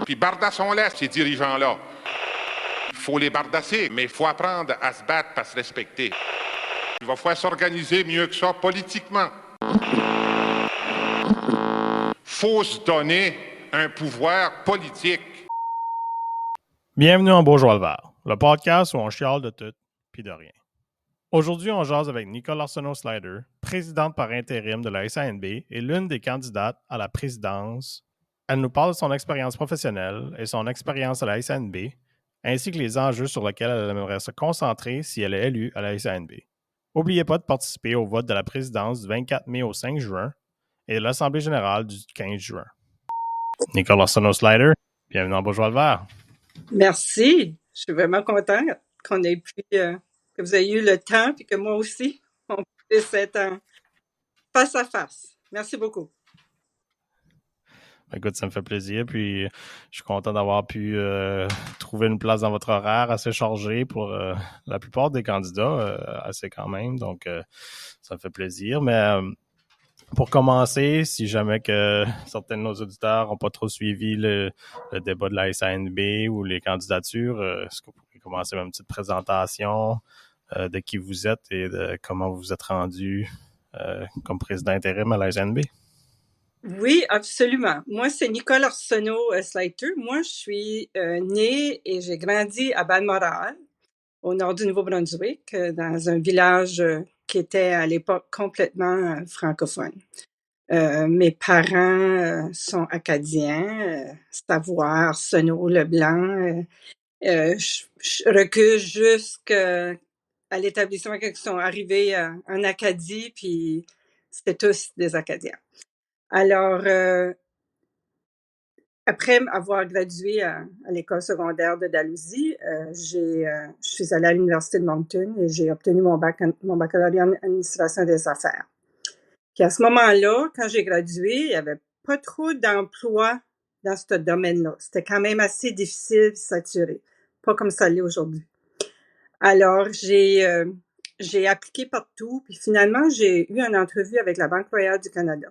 Puis bardassons-les, ces dirigeants-là. Il faut les bardasser, mais il faut apprendre à se battre, à se respecter. Il va falloir s'organiser mieux que ça politiquement. Faut se donner un pouvoir politique. Bienvenue en Bourgeois-le-Vert, le podcast où on chiale de tout puis de rien. Aujourd'hui, on jase avec Nicole Arsenault-Slider, présidente par intérim de la SANB et l'une des candidates à la présidence. Elle nous parle de son expérience professionnelle et son expérience à la SANB, ainsi que les enjeux sur lesquels elle aimerait se concentrer si elle est élue à la SANB. N'oubliez pas de participer au vote de la présidence du 24 mai au 5 juin et de l'Assemblée générale du 15 juin. Nicole Arsenault-Slider, bienvenue en Bourgeois-le-Vert. Merci. Je suis vraiment contente qu'on ait pu, que vous ayez eu le temps et que moi aussi, on puisse être en face à face. Merci beaucoup. Écoute, ça me fait plaisir. Puis, je suis content d'avoir pu trouver une place dans votre horaire assez chargé pour la plupart des candidats, assez quand même. Donc, ça me fait plaisir. Mais pour commencer, si jamais que certains de nos auditeurs n'ont pas trop suivi le débat de la SANB ou les candidatures, est-ce que vous pouvez commencer avec une petite présentation de qui vous êtes et de comment vous vous êtes rendu comme président intérim à la SANB? Oui, absolument. Moi, c'est Nicole Arsenault-Slider. Moi, je suis née et j'ai grandi à Balmoral, au nord du Nouveau-Brunswick, dans un village qui était à l'époque complètement francophone. Mes parents sont acadiens, Savoie, Arsenault, Leblanc. Je recule jusqu'à l'établissement quand ils sont arrivés en Acadie, puis c'était tous des Acadiens. Alors, après avoir gradué à l'école secondaire de Dalhousie, je suis allée à l'Université de Moncton et j'ai obtenu mon baccalauréat en administration des affaires. Puis à ce moment-là, quand j'ai gradué, il n'y avait pas trop d'emplois dans ce domaine-là. C'était quand même assez difficile et saturé. Pas comme ça l'est aujourd'hui. Alors, j'ai appliqué partout, puis finalement, j'ai eu une entrevue avec la Banque royale du Canada.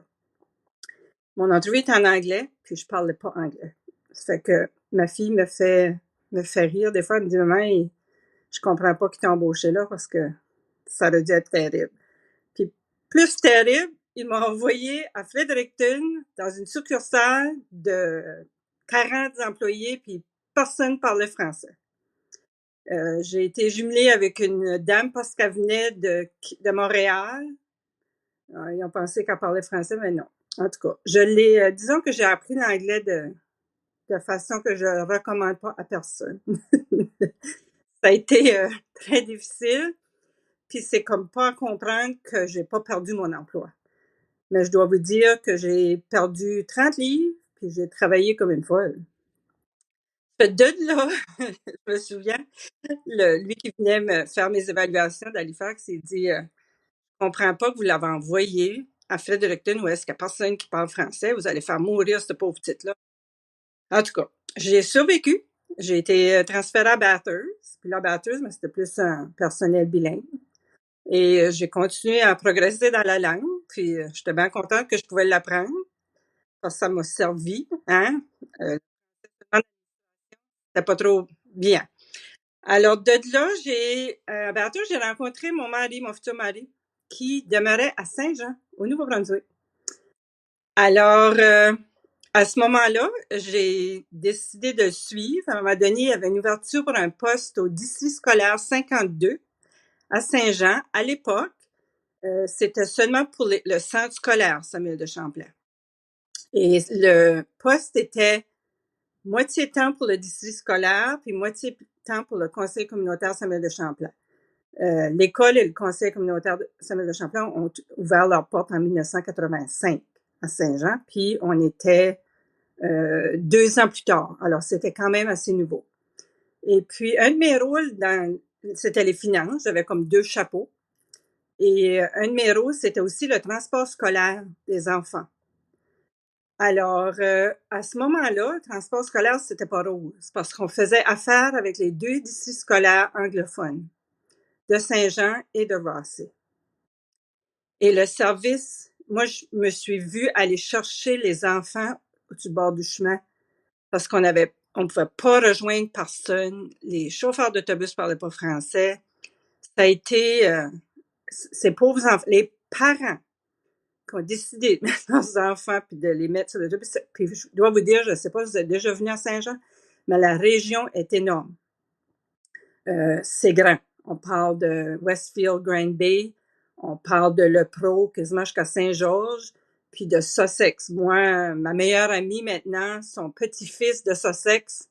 Mon entrevue est en anglais, puis je parlais pas anglais. Ça fait que ma fille me fait rire. Des fois, elle me dit, maman, je comprends pas qu'ils t'ont embauché là parce que ça aurait dû être terrible. Puis plus terrible, ils m'ont envoyé à Fredericton dans une succursale de 40 employés, puis personne parlait français. J'ai été jumelée avec une dame parce qu'elle venait de Montréal. Ils ont pensé qu'elle parlait français, mais non. En tout cas, disons que j'ai appris l'anglais de façon que je ne recommande pas à personne. Ça a été très difficile, puis c'est comme pas à comprendre que j'ai pas perdu mon emploi. Mais je dois vous dire que j'ai perdu 30 livres, puis j'ai travaillé comme une folle. De là, je me souviens, lui qui venait me faire mes évaluations d'Halifax, il dit je comprends pas que vous l'avez envoyé à Fredericton où est-ce qu'il n'y a personne qui parle français, vous allez faire mourir ce pauvre titre-là. En tout cas, j'ai survécu. J'ai été transférée à Bathurst. Puis là, Bathurst, mais c'était plus un personnel bilingue. Et j'ai continué à progresser dans la langue. Puis j'étais bien contente que je pouvais l'apprendre parce que ça m'a servi. Hein? C'était pas trop bien. Alors, de là, à Bathurst, j'ai rencontré mon futur mari, qui demeurait à Saint-Jean, au Nouveau-Brunswick. Alors, à ce moment-là, j'ai décidé de le suivre. À un moment donné, il y avait une ouverture pour un poste au district scolaire 52 à Saint-Jean. À l'époque, c'était seulement pour le centre scolaire Samuel de Champlain. Et le poste était moitié temps pour le district scolaire, puis moitié temps pour le conseil communautaire Samuel de Champlain. L'école et le conseil communautaire Samuel de Champlain ont ouvert leurs portes en 1985 à Saint-Jean, puis on était 2 ans plus tard. Alors, c'était quand même assez nouveau. Et puis, un de mes rôles c'était les finances. J'avais comme 2 chapeaux. Et un de mes rôles, c'était aussi le transport scolaire des enfants. Alors, à ce moment-là, le transport scolaire, c'était pas rose, parce qu'on faisait affaire avec les 2 districts scolaires anglophones de Saint-Jean et de Rossy. Et le service, moi, je me suis vue aller chercher les enfants du bord du chemin parce on pouvait pas rejoindre personne. Les chauffeurs d'autobus parlaient pas français. Ça a été, ces pauvres enfants, les parents qui ont décidé de mettre leurs enfants puis de les mettre sur l'autobus. Puis je dois vous dire, je sais pas si vous êtes déjà venu à Saint-Jean, mais la région est énorme. C'est grand. On parle de Westfield, Grand Bay, on parle de Le Pro, quasiment jusqu'à Saint-Georges, puis de Sussex. Moi, ma meilleure amie maintenant, son petit-fils de Sussex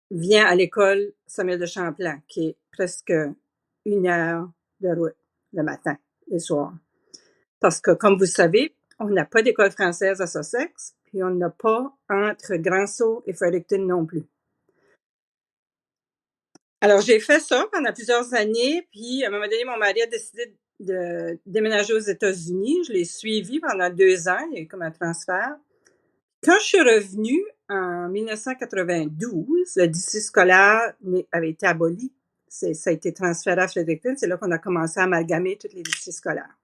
vient à l'école Samuel de Champlain, qui est presque 1 heure de route le matin et soir. Parce que, comme vous savez, on n'a pas d'école française à Sussex, puis on n'a pas entre Grand-Sault et Fredericton non plus. Alors, j'ai fait ça pendant plusieurs années, puis à un moment donné, mon mari a décidé de déménager aux États-Unis. Je l'ai suivi pendant 2 ans, il y a eu comme un transfert. Quand je suis revenue en 1992, le district scolaire avait été aboli. Ça a été transféré à Fredericton. C'est là qu'on a commencé à amalgamer tous les districts scolaires.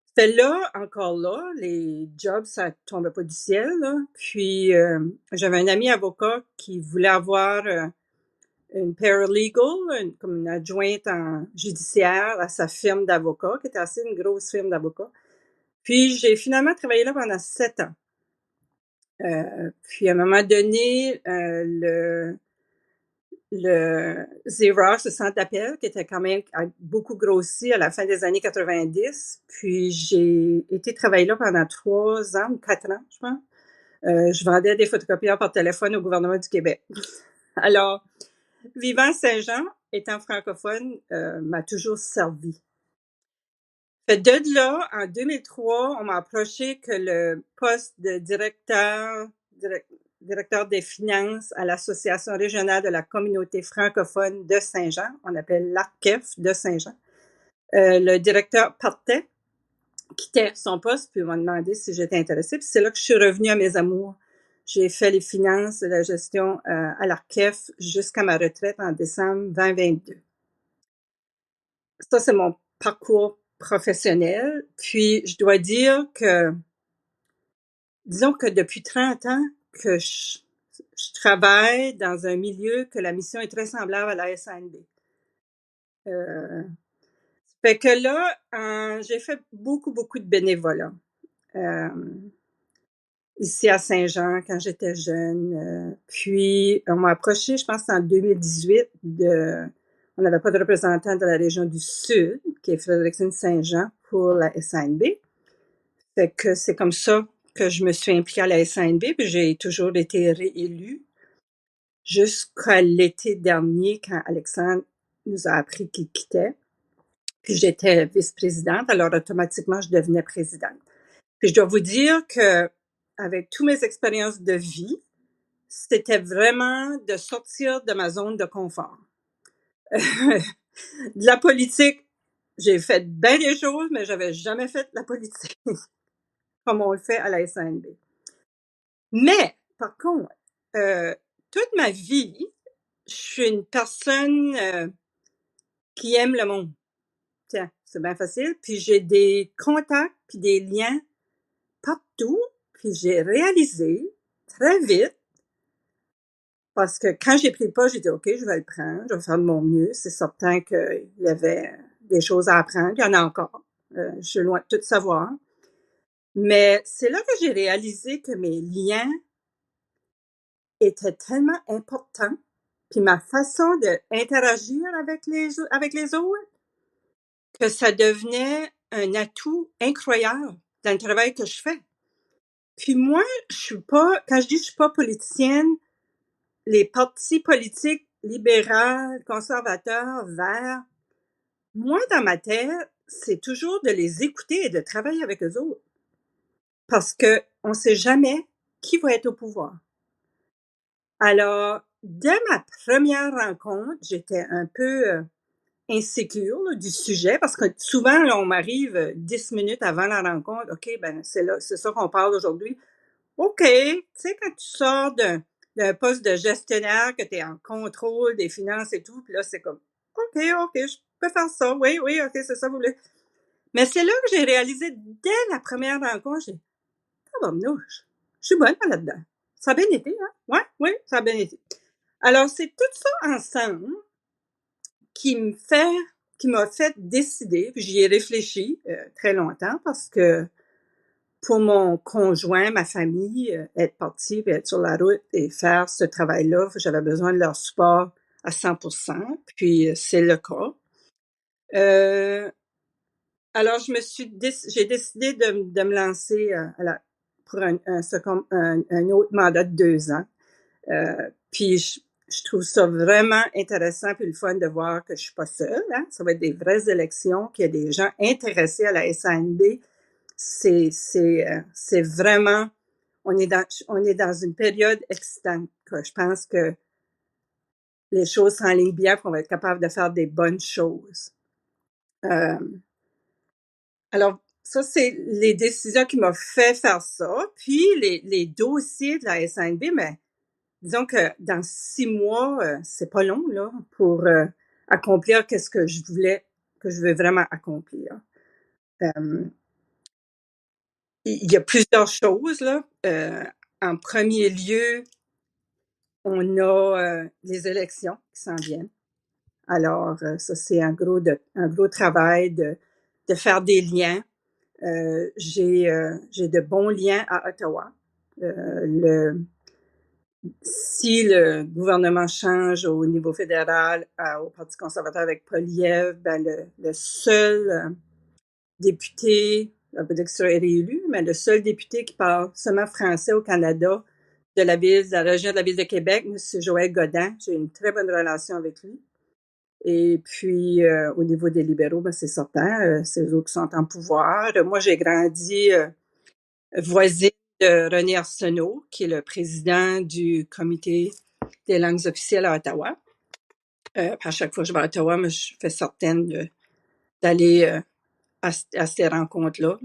C'était là, encore là, les jobs, ça tombait pas du ciel, là. Puis, j'avais un ami avocat qui voulait avoir une paralegal, comme une adjointe en judiciaire à sa firme d'avocats, qui était assez une grosse firme d'avocats. Puis, j'ai finalement travaillé là pendant 7 ans. Puis, à un moment donné, le Xerox, le centre d'appel, qui était quand même beaucoup grossi à la fin des années 90. Puis, j'ai été travailler là pendant 3 ans ou 4 ans, je pense. Je vendais des photocopieurs par téléphone au gouvernement du Québec. Alors, vivant à Saint-Jean, étant francophone, m'a toujours servi. Fait de là, en 2003, on m'a approché que le poste de directeur des finances à l'Association régionale de la communauté francophone de Saint-Jean, on appelle l'ARCEF de Saint-Jean. Le directeur quittait son poste, puis m'a demandé si j'étais intéressée. Puis c'est là que je suis revenue à mes amours. J'ai fait les finances et la gestion à l'ARCEF jusqu'à ma retraite en décembre 2022. Ça, c'est mon parcours professionnel. Puis, je dois dire que, disons que depuis 30 ans que je travaille dans un milieu que la mission est très semblable à la SANB. Fait que là, j'ai fait beaucoup de bénévolat. Ici à Saint-Jean, quand j'étais jeune. Puis, on m'a approché, je pense, en 2018, on n'avait pas de représentant de la région du Sud, qui est Fredericton-Saint-Jean, pour la SANB. Fait que c'est comme ça que je me suis impliquée à la SANB, puis j'ai toujours été réélue jusqu'à l'été dernier, quand Alexandre nous a appris qu'il quittait. Puis j'étais vice-présidente, alors automatiquement, je devenais présidente. Puis je dois vous dire que avec toutes mes expériences de vie, c'était vraiment de sortir de ma zone de confort. De la politique, j'ai fait bien des choses, mais j'avais jamais fait de la politique comme on le fait à la SANB. Mais, par contre, toute ma vie, je suis une personne qui aime le monde. Tiens, c'est bien facile. Puis j'ai des contacts puis des liens partout. Puis j'ai réalisé très vite, parce que quand j'ai pris le pas, j'ai dit, OK, je vais le prendre, je vais faire de mon mieux. C'est certain qu'il y avait des choses à apprendre. Il y en a encore. Je suis loin de tout savoir. Mais c'est là que j'ai réalisé que mes liens étaient tellement importants, puis ma façon d'interagir avec les autres, que ça devenait un atout incroyable dans le travail que je fais. Puis moi, quand je dis je suis pas politicienne, les partis politiques libéraux, conservateurs, verts, moi, dans ma tête, c'est toujours de les écouter et de travailler avec eux autres. Parce que on sait jamais qui va être au pouvoir. Alors, dès ma première rencontre, j'étais un peu insécure là, du sujet, parce que souvent, là, on m'arrive 10 minutes avant la rencontre. OK, ben c'est ça qu'on parle aujourd'hui. OK, tu sais, quand tu sors d'un poste de gestionnaire, que tu es en contrôle des finances et tout, puis là, c'est comme, OK, peut faire ça. Oui, oui, OK, c'est ça, vous voulez. Mais c'est là que j'ai réalisé, dès la première rencontre, j'ai dit, tabarnouche, je suis bonne là-dedans. Ça a bien été, hein? Ouais, oui, ça a bien été. Alors, c'est tout ça ensemble qui m'a fait décider, puis j'y ai réfléchi très longtemps parce que pour mon conjoint, ma famille, être parti, puis être sur la route et faire ce travail-là, j'avais besoin de leur support à 100%, puis c'est le cas. Alors, j'ai décidé de me lancer pour un autre mandat de 2 ans. Puis je trouve ça vraiment intéressant puis le fun de voir que je suis pas seule. Hein? Ça va être des vraies élections, qu'il y a des gens intéressés à la SANB. C'est vraiment, on est dans une période excitante. Quoi. Je pense que les choses s'enlignent bien, qu'on va être capable de faire des bonnes choses. Alors, ça, c'est les décisions qui m'ont fait faire ça. Puis, les dossiers de la SANB, mais disons que dans 6 mois, c'est pas long, là, pour accomplir qu'est-ce que je veux vraiment accomplir. Il y a plusieurs choses, là. En premier lieu, on a les élections qui s'en viennent. Alors, ça, c'est un gros travail de faire des liens. J'ai de bons liens à Ottawa. Si le gouvernement change au niveau fédéral au Parti conservateur avec Poilievre, ben le seul député, on peut dire qu'il sera réélu, mais le seul député qui parle seulement français au Canada de la région de la ville de Québec, M. Joël Godin, j'ai une très bonne relation avec lui. Et puis, au niveau des libéraux, ben c'est certain, c'est eux qui sont en pouvoir. Moi, j'ai grandi voisine de René Arsenault, qui est le président du comité des langues officielles à Ottawa. À chaque fois que je vais à Ottawa, moi, je fais certaine d'aller à ces rencontres-là.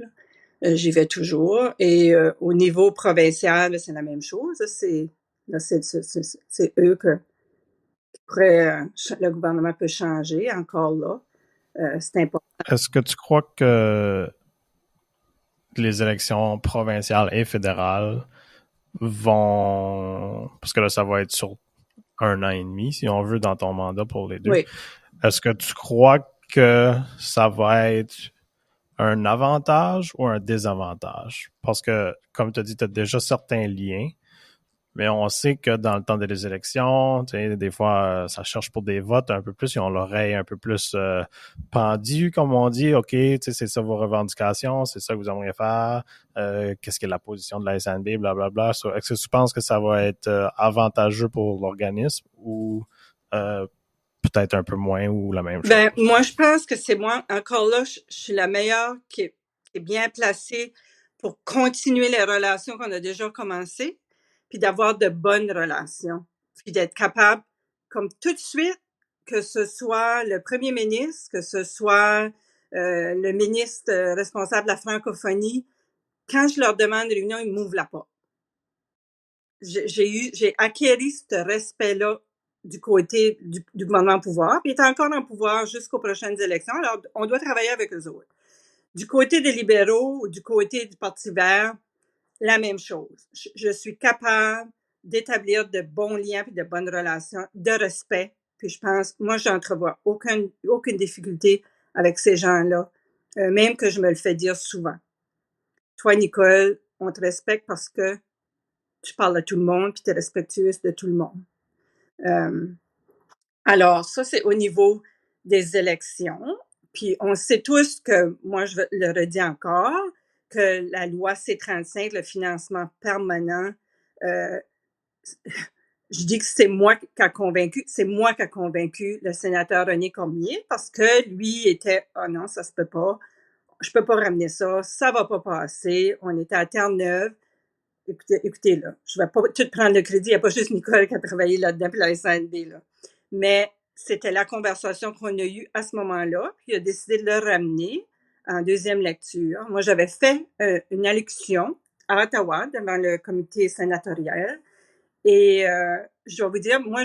J'y vais toujours. Et au niveau provincial, c'est la même chose. C'est eux que le gouvernement peut changer encore là. C'est important. Est-ce que tu crois que les élections provinciales et fédérales vont... Parce que là, ça va être sur 1 an et demi, si on veut, dans ton mandat pour les deux. Oui. Est-ce que tu crois que ça va être un avantage ou un désavantage? Parce que, comme tu as dit, tu as déjà certains liens, mais on sait que dans le temps des élections, tu sais, des fois, ça cherche pour des votes un peu plus, ils ont l'oreille un peu plus pendue, comme on dit. OK, tu sais, c'est ça vos revendications, c'est ça que vous aimeriez faire, qu'est-ce qui est la position de la SNB, blablabla. Est-ce que tu penses que ça va être avantageux pour l'organisme ou peut-être un peu moins ou la même chose? Ben, moi, je pense que c'est moi. Encore là, je suis la meilleure qui est bien placée pour continuer les relations qu'on a déjà commencées, puis d'avoir de bonnes relations, puis d'être capable, comme tout de suite, que ce soit le premier ministre, que ce soit le ministre responsable de la francophonie, quand je leur demande une réunion, ils m'ouvrent la porte. J'ai acquéri ce respect-là du côté du gouvernement en pouvoir, puis il est encore en pouvoir jusqu'aux prochaines élections, alors on doit travailler avec eux autres. Du côté des libéraux ou du côté du Parti vert, la même chose. Je suis capable d'établir de bons liens puis de bonnes relations, de respect, puis je pense, moi, j'entrevois aucune difficulté avec ces gens-là, même que je me le fais dire souvent. Toi, Nicole, on te respecte parce que tu parles à tout le monde puis tu es respectueuse de tout le monde. Alors, ça, c'est au niveau des élections. Puis, on sait tous que, moi, je le redis encore, que la loi C-35, le financement permanent, je dis que c'est moi qui a convaincu le sénateur René Cormier parce que lui était, oh non, ça se peut pas, je peux pas ramener ça, ça va pas passer, on était à Terre-Neuve. Écoutez, là, je vais pas tout prendre le crédit. Il n'y a pas juste Nicole qui a travaillé là-dedans, puis la SNB, là. Mais c'était la conversation qu'on a eue à ce moment-là, puis il a décidé de le ramener en deuxième lecture. Moi, j'avais fait une allocution à Ottawa devant le comité sénatorial. Et je dois vous dire, moi,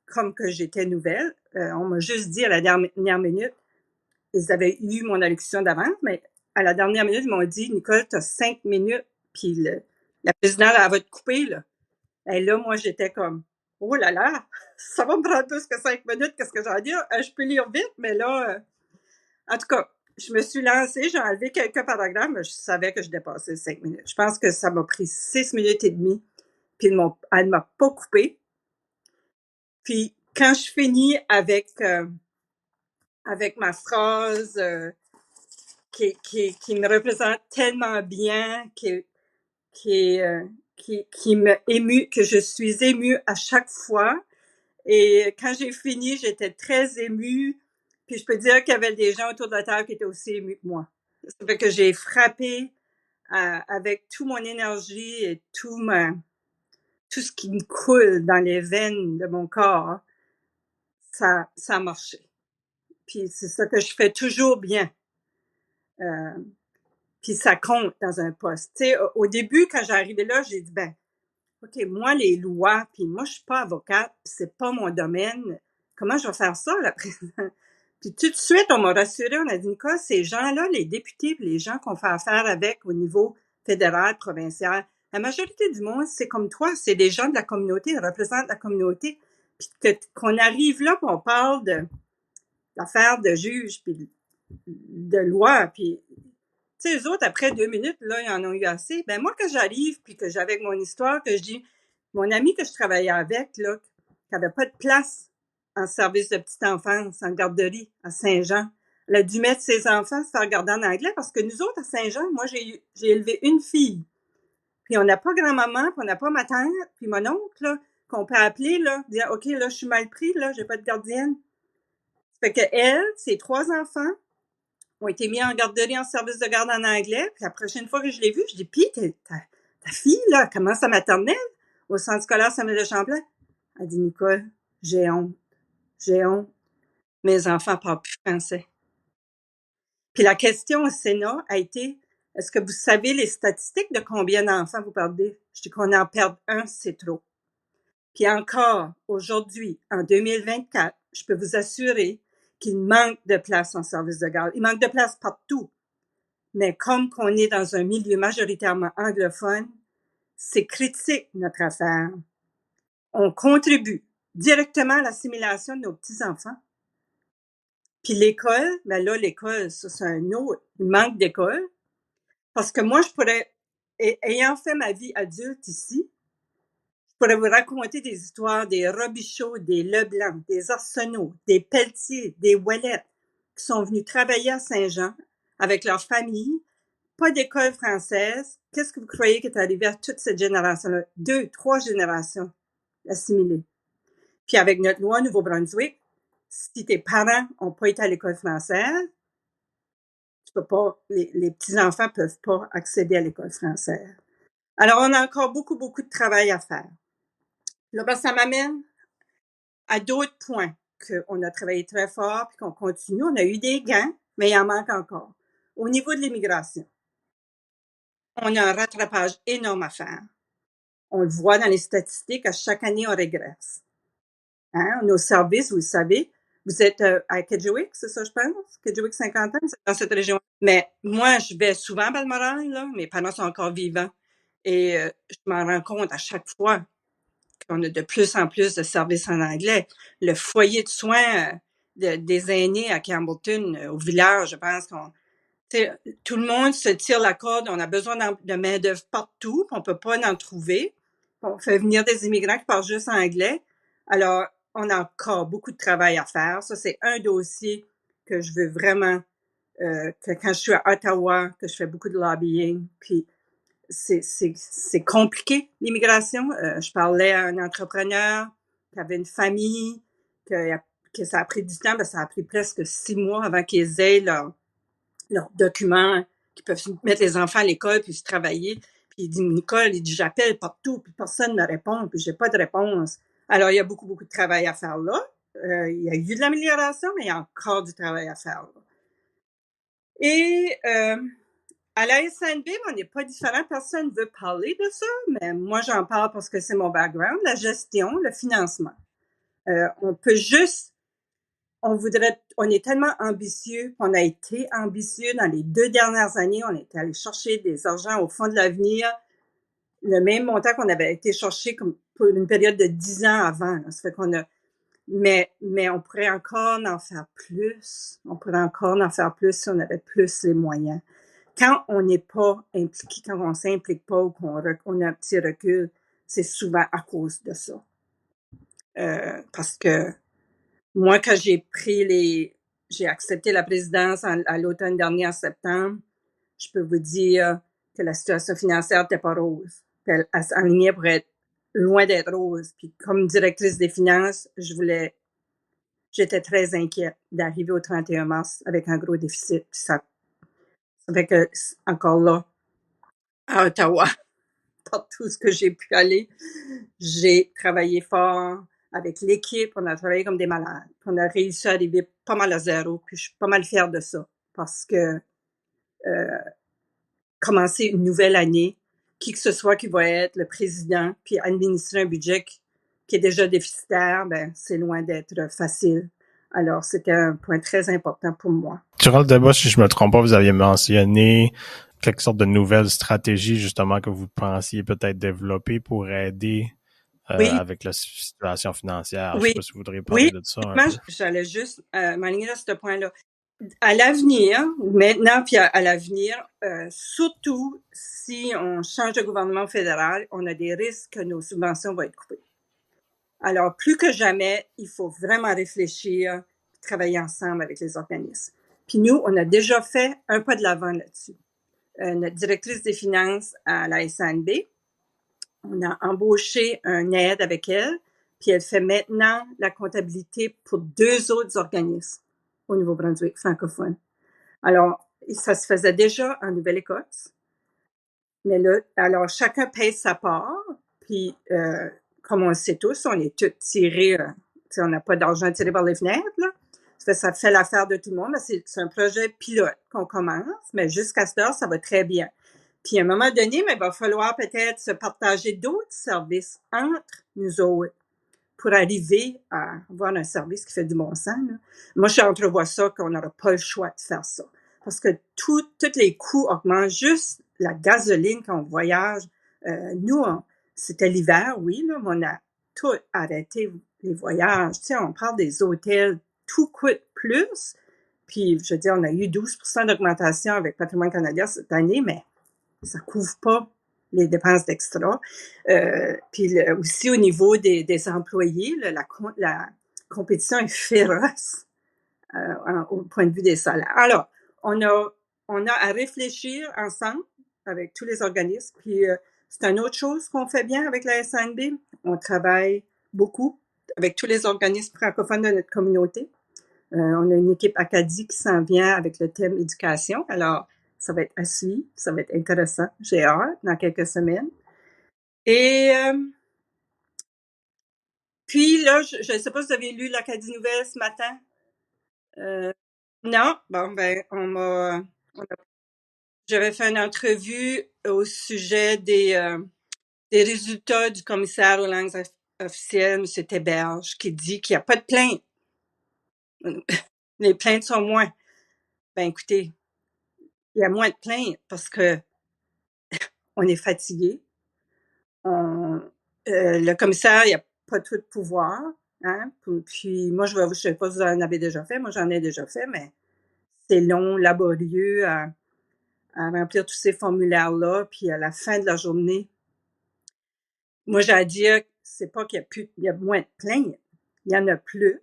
comme que j'étais nouvelle, on m'a juste dit à la dernière minute, ils avaient eu mon allocution d'avance, mais à la dernière minute, ils m'ont dit, Nicole, tu as 5 minutes, puis la présidente, elle va te couper, là. Et là, moi, j'étais comme, oh là là, ça va me prendre plus que 5 minutes, qu'est-ce que j'en dis? Je peux lire vite, mais là, en tout cas, je me suis lancée, j'ai enlevé quelques paragraphes, mais je savais que je dépassais 5 minutes. Je pense que ça m'a pris 6 minutes et demie, puis elle ne m'a pas coupé. Puis quand je finis avec ma phrase qui me représente tellement bien, qui me émue, que je suis émue à chaque fois. Et quand j'ai fini, j'étais très émue. Puis je peux dire qu'il y avait des gens autour de la table qui étaient aussi émus que moi. Ça fait que j'ai frappé avec toute mon énergie et tout ce qui me coule dans les veines de mon corps. Ça a marché. Puis c'est ça que je fais toujours bien. Puis ça compte dans un poste. Tu sais, au début, quand j'arrivais là, j'ai dit, ben, OK, moi, les lois, puis moi, je suis pas avocate, puis c'est pas mon domaine. Comment je vais faire ça, là? Puis tout de suite, on m'a rassuré, on a dit, Nicole, ces gens-là, les députés, puis les gens qu'on fait affaire avec au niveau fédéral, provincial, la majorité du monde, c'est comme toi, c'est des gens de la communauté, ils représentent la communauté. Puis qu'on arrive là, puis on parle d'affaires de juges, puis de loi, puis tu sais, eux autres, après 2 minutes, là, ils en ont eu assez. Ben moi, quand j'arrive, puis que j'avais mon histoire, que je dis, mon ami que je travaillais avec, là, qui avait pas de place en service de petite enfance, en garderie, à Saint-Jean, elle a dû mettre ses enfants se faire garder en anglais, parce que nous autres, à Saint-Jean, moi, j'ai élevé une fille. Puis on n'a pas grand-maman, puis on n'a pas ma tante, puis mon oncle, là, qu'on peut appeler, là, dire, OK, là, je suis mal pris, là, j'ai pas de gardienne. Ça fait que elle, ses 3 enfants, ont été mis en garderie en service de garde en anglais. Puis la prochaine fois que je l'ai vue, je dis, pis ta fille, là, commence à maternelle au centre scolaire Samuel de Champlain. Elle dit, Nicole, j'ai honte. J'ai honte. Mes enfants parlent plus français. Puis la question au Sénat a été, est-ce que vous savez les statistiques de combien d'enfants vous perdez? Je dis qu'on en perd un, c'est trop. Puis encore, aujourd'hui, en 2024, je peux vous assurer qu'il manque de place en service de garde. Il manque de place partout. Mais comme qu'on est dans un milieu majoritairement anglophone, c'est critique notre affaire. On contribue directement à l'assimilation de nos petits-enfants. Puis l'école, ben là, l'école, ça c'est un autre. Il manque d'école. Parce que moi, je pourrais, ayant fait ma vie adulte ici, je pourrais vous raconter des histoires des Robichaud, des Leblanc, des Arsenault, des Pelletier, des Ouellette, qui sont venus travailler à Saint-Jean avec leur famille, pas d'école française. Qu'est-ce que vous croyez qui est arrivé à toute cette génération-là? 2, 3 générations assimilées. Puis avec notre loi Nouveau-Brunswick, si tes parents n'ont pas été à l'école française, tu peux pas, les petits-enfants peuvent pas accéder à l'école française. Alors, on a encore beaucoup, beaucoup de travail à faire. Là, ben, ça m'amène à d'autres points qu'on a travaillé très fort puis qu'on continue. On a eu des gains, mais il en manque encore. Au niveau de l'immigration, on a un rattrapage énorme à faire. On le voit dans les statistiques, à chaque année, on régresse. Hein? Nos services, vous le savez, vous êtes à Kedgewick, c'est ça, je pense? Kedgewick 50 ans, c'est dans cette région. Mais moi, je vais souvent à Balmoral, là. Mes parents sont encore vivants. Et je m'en rends compte à chaque fois qu'on a de plus en plus de services en anglais. Le foyer de soins des aînés à Campbellton, au village, je pense qu'on... Tout le monde se tire la corde, on a besoin de main-d'œuvre partout, on peut pas en trouver. On fait venir des immigrants qui parlent juste anglais. Alors, on a encore beaucoup de travail à faire. Ça, c'est un dossier que je veux vraiment, que quand je suis à Ottawa, que je fais beaucoup de lobbying, puis c'est compliqué, l'immigration. Je parlais à un entrepreneur qui avait une famille, que ça a pris du temps, ben ça a pris presque 6 mois avant qu'ils aient leurs documents, qu'ils peuvent mettre les enfants à l'école puis se travailler. Puis il dit, Nicole, il dit, j'appelle partout, puis personne ne me répond, puis j'ai pas de réponse. Alors, il y a beaucoup, beaucoup de travail à faire là. Il y a eu de l'amélioration, mais il y a encore du travail à faire là. Et à la SNB, on n'est pas différent. Personne ne veut parler de ça, mais moi, j'en parle parce que c'est mon background, la gestion, le financement. On peut juste on est tellement ambitieux, on a été ambitieux dans les 2 dernières années, on est allé chercher des argents au Fonds de l'avenir, le même montant qu'on avait été chercher comme pour une période de 10 ans avant, là. Ça fait qu'on a, mais on pourrait encore en faire plus. On pourrait encore en faire plus si on avait plus les moyens. Quand on n'est pas impliqué, quand on s'implique pas ou qu'on a un petit recul, c'est souvent à cause de ça. Parce que moi, quand j'ai accepté la présidence à l'automne dernier, en septembre, je peux vous dire que la situation financière n'était pas rose. Puis elle s'enlignait pour être loin d'être rose. Puis comme directrice des finances, j'étais très inquiète d'arriver au 31 mars avec un gros déficit. Puis ça fait que, encore là, à Ottawa, partout ce que j'ai pu aller, j'ai travaillé fort avec l'équipe, on a travaillé comme des malades. On a réussi à arriver pas mal à zéro, puis je suis pas mal fière de ça, parce que commencer une nouvelle année, qui que ce soit qui va être le président, puis administrer un budget qui est déjà déficitaire, ben c'est loin d'être facile. Alors, c'était un point très important pour moi. Durant le débat, si je me trompe pas, vous aviez mentionné quelque sorte de nouvelles stratégies, justement, que vous pensiez peut-être développer pour aider Oui, avec la situation financière. Je oui, sais pas si vous voudriez parler de ça un moi, peu. j'allais juste m'aligner à ce point-là. À l'avenir, maintenant puis à l'avenir, surtout si on change de gouvernement fédéral, on a des risques que nos subventions vont être coupées. Alors, plus que jamais, il faut vraiment réfléchir, travailler ensemble avec les organismes. Puis nous, on a déjà fait un pas de l'avant là-dessus. Notre directrice des finances à la SNB, on a embauché un aide avec elle, puis elle fait maintenant la comptabilité pour 2 autres organismes au Nouveau-Brunswick francophone. Alors, ça se faisait déjà en Nouvelle-Écosse, mais là, alors chacun paye sa part, puis comme on le sait tous, on est tous tirés, on n'a pas d'argent tiré par les fenêtres, là. Ça fait l'affaire de tout le monde. C'est un projet pilote qu'on commence, mais jusqu'à cette heure, ça va très bien. Puis à un moment donné, mais il va falloir peut-être se partager d'autres services entre nous autres pour arriver à avoir un service qui fait du bon sens, là. Moi, j'entrevois ça qu'on n'aura pas le choix de faire ça. Parce que tous les coûts augmentent. Juste la gasoline quand on voyage. Nous, c'était l'hiver, oui, là, mais on a tout arrêté les voyages. Tu sais, on parle des hôtels, tout coûte plus. Puis, je veux dire, on a eu 12% d'augmentation avec Patrimoine canadien cette année, mais ça couvre pas les dépenses d'extra. Puis aussi au niveau des employés, là, la compétition est féroce au point de vue des salaires. Alors, on a à réfléchir ensemble avec tous les organismes. Puis c'est une autre chose qu'on fait bien avec la SNB. On travaille beaucoup avec tous les organismes francophones de notre communauté. On a une équipe Acadie qui s'en vient avec le thème éducation. Alors, ça va être à suivre, ça va être intéressant. J'ai hâte dans quelques semaines. Et puis là, je ne sais pas si vous avez lu l'Acadie Nouvelle ce matin. Non? Bon, ben, j'avais fait une entrevue au sujet des résultats du commissaire aux langues officielles, M. Théberge, qui dit qu'il n'y a pas de plaintes. Les plaintes sont moins. Ben, écoutez, il y a moins de plaintes parce que on est fatigué. Le commissaire, il n'a pas tout de pouvoir. Hein? Puis moi, je ne sais pas si vous en avez déjà fait. Moi, j'en ai déjà fait, mais c'est long, laborieux à remplir tous ces formulaires-là. Puis à la fin de la journée, moi, j'ai à dire, c'est pas qu'il y a moins de plaintes. Il y en a plus.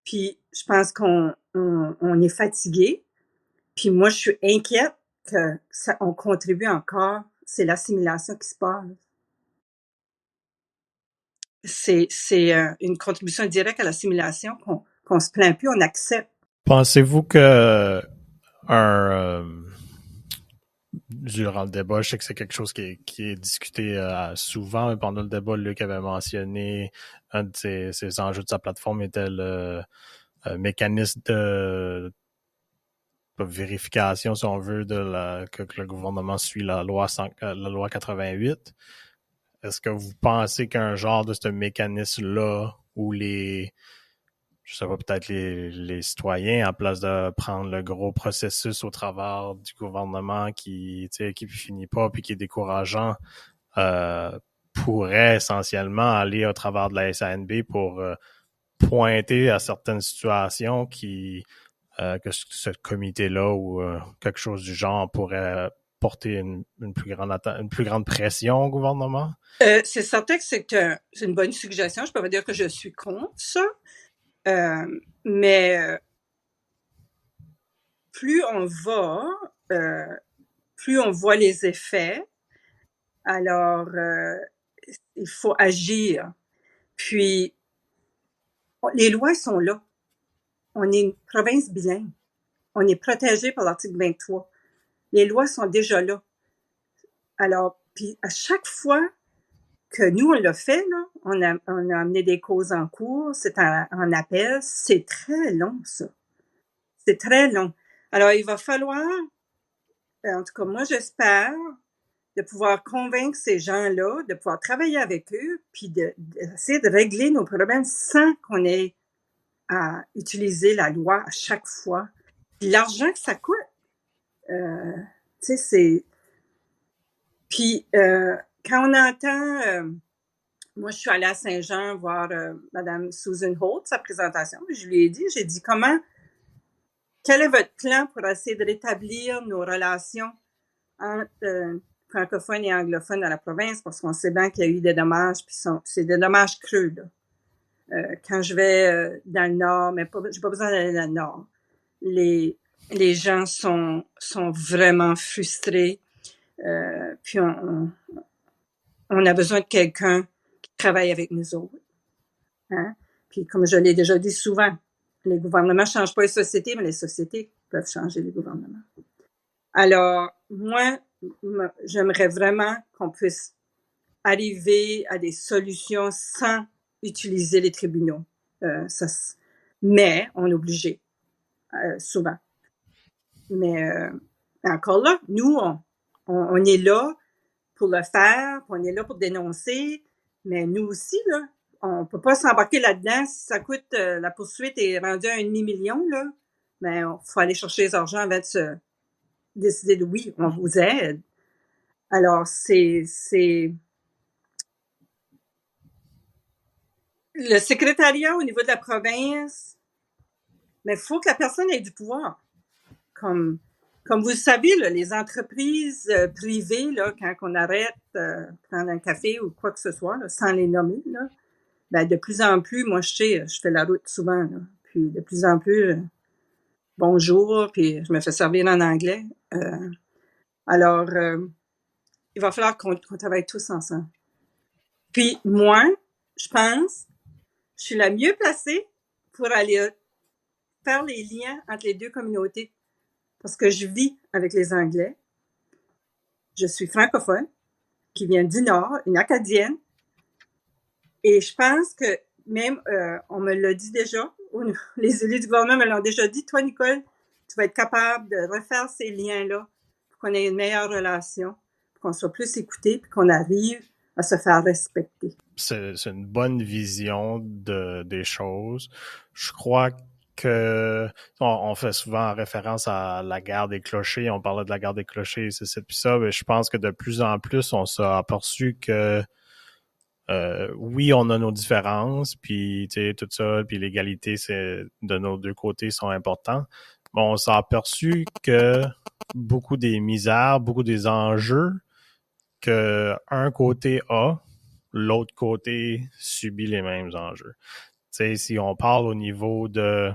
Puis je pense qu'on est fatigué. Puis moi, je suis inquiète que on contribue encore. C'est l'assimilation qui se passe. C'est une contribution directe à l'assimilation qu'on se plaint plus, on accepte. Pensez-vous que durant le débat, je sais que c'est quelque chose qui est discuté souvent, mais pendant le débat, Luc avait mentionné un de ses enjeux de sa plateforme était le mécanisme de vérification, si on veut, que le gouvernement suit la loi 88. Est-ce que vous pensez qu'un genre de ce mécanisme-là où les je sais pas, peut-être les citoyens, à place de prendre le gros processus au travers du gouvernement qui finit pas puis qui est décourageant, pourrait essentiellement aller au travers de la SANB pour pointer à certaines situations que ce comité-là ou quelque chose du genre pourrait porter une plus grande pression au gouvernement? C'est certain que c'est une bonne suggestion. Je peux pas dire que je suis contre ça. Mais plus on va, plus on voit les effets. Alors, il faut agir. Puis, les lois sont là. On est une province bilingue. On est protégé par l'article 23. Les lois sont déjà là. Alors, puis à chaque fois que nous, on l'a fait, là, on a amené des causes en cours, c'est en appel, c'est très long, ça. C'est très long. Alors, il va falloir, en tout cas, moi, j'espère, de pouvoir convaincre ces gens-là, de pouvoir travailler avec eux, puis d'essayer de régler nos problèmes sans qu'on ait à utiliser la loi à chaque fois. Puis l'argent que ça coûte, tu sais, c'est... Puis quand on entend... moi, je suis allée à Saint-Jean voir Mme Susan Holt, sa présentation, puis je lui ai dit, quel est votre plan pour essayer de rétablir nos relations entre francophones et anglophones dans la province, parce qu'on sait bien qu'il y a eu des dommages, puis c'est des dommages creux, là. Quand je vais dans le Nord, mais j'ai pas besoin d'aller dans le Nord, les gens sont vraiment frustrés, puis on a besoin de quelqu'un qui travaille avec nous autres. Hein? Puis comme je l'ai déjà dit souvent, les gouvernements ne changent pas les sociétés, mais les sociétés peuvent changer les gouvernements. Alors, moi, j'aimerais vraiment qu'on puisse arriver à des solutions sans utiliser les tribunaux. Mais on est obligé, souvent. Mais encore là, nous, on est là pour le faire, on est là pour dénoncer, mais nous aussi, là, on peut pas s'embarquer là-dedans. Si ça coûte, la poursuite est rendue à 1,5 million, là, mais il faut aller chercher les argents avant de se décider de oui, on vous aide. Alors, c'est le secrétariat au niveau de la province, mais il faut que la personne ait du pouvoir. Comme vous le savez, là, les entreprises privées, là, quand on arrête prendre un café ou quoi que ce soit, là, sans les nommer, là, ben, de plus en plus, moi, je fais la route souvent, là, puis de plus en plus, bonjour, puis je me fais servir en anglais. Alors, il va falloir qu'on travaille tous ensemble. Puis moi, je pense, je suis la mieux placée pour aller faire les liens entre les deux communautés. Parce que je vis avec les Anglais. Je suis francophone, qui vient du Nord, une Acadienne. Et je pense que même, on me l'a dit déjà, les élus du gouvernement me l'ont déjà dit, toi, Nicole, tu vas être capable de refaire ces liens-là pour qu'on ait une meilleure relation, pour qu'on soit plus écoutés, puis qu'on arrive à se faire respecter. C'est une bonne vision des choses. Je crois que on fait souvent référence à la guerre des clochers. On parlait de la guerre des clochers, c'est puis ça. Mais je pense que de plus en plus, on s'est aperçu que oui, on a nos différences, puis tu sais tout ça, puis l'égalité, c'est de nos deux côtés sont importants. Mais on s'est aperçu que beaucoup des misères, beaucoup des enjeux que un côté a, l'autre côté subit les mêmes enjeux. Tu sais, si on parle au niveau de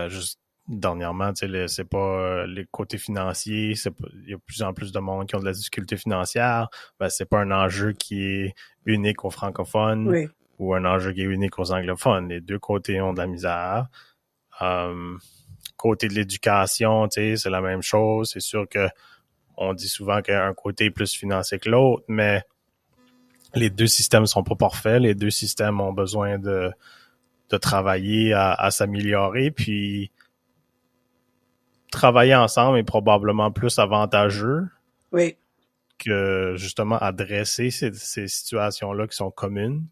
juste dernièrement, tu sais, c'est pas les côtés financiers, il y a de plus en plus de monde qui ont de la difficulté financière, ben c'est pas un enjeu qui est unique aux francophones Oui. ou un enjeu qui est unique aux anglophones. Les deux côtés ont de la misère. Côté de l'éducation, tu sais, c'est la même chose. C'est sûr que on dit souvent qu'un côté est plus financé que l'autre, mais les deux systèmes sont pas parfaits. Les deux systèmes ont besoin de travailler à s'améliorer, puis travailler ensemble est probablement plus avantageux Oui. que justement adresser ces situations-là qui sont communes.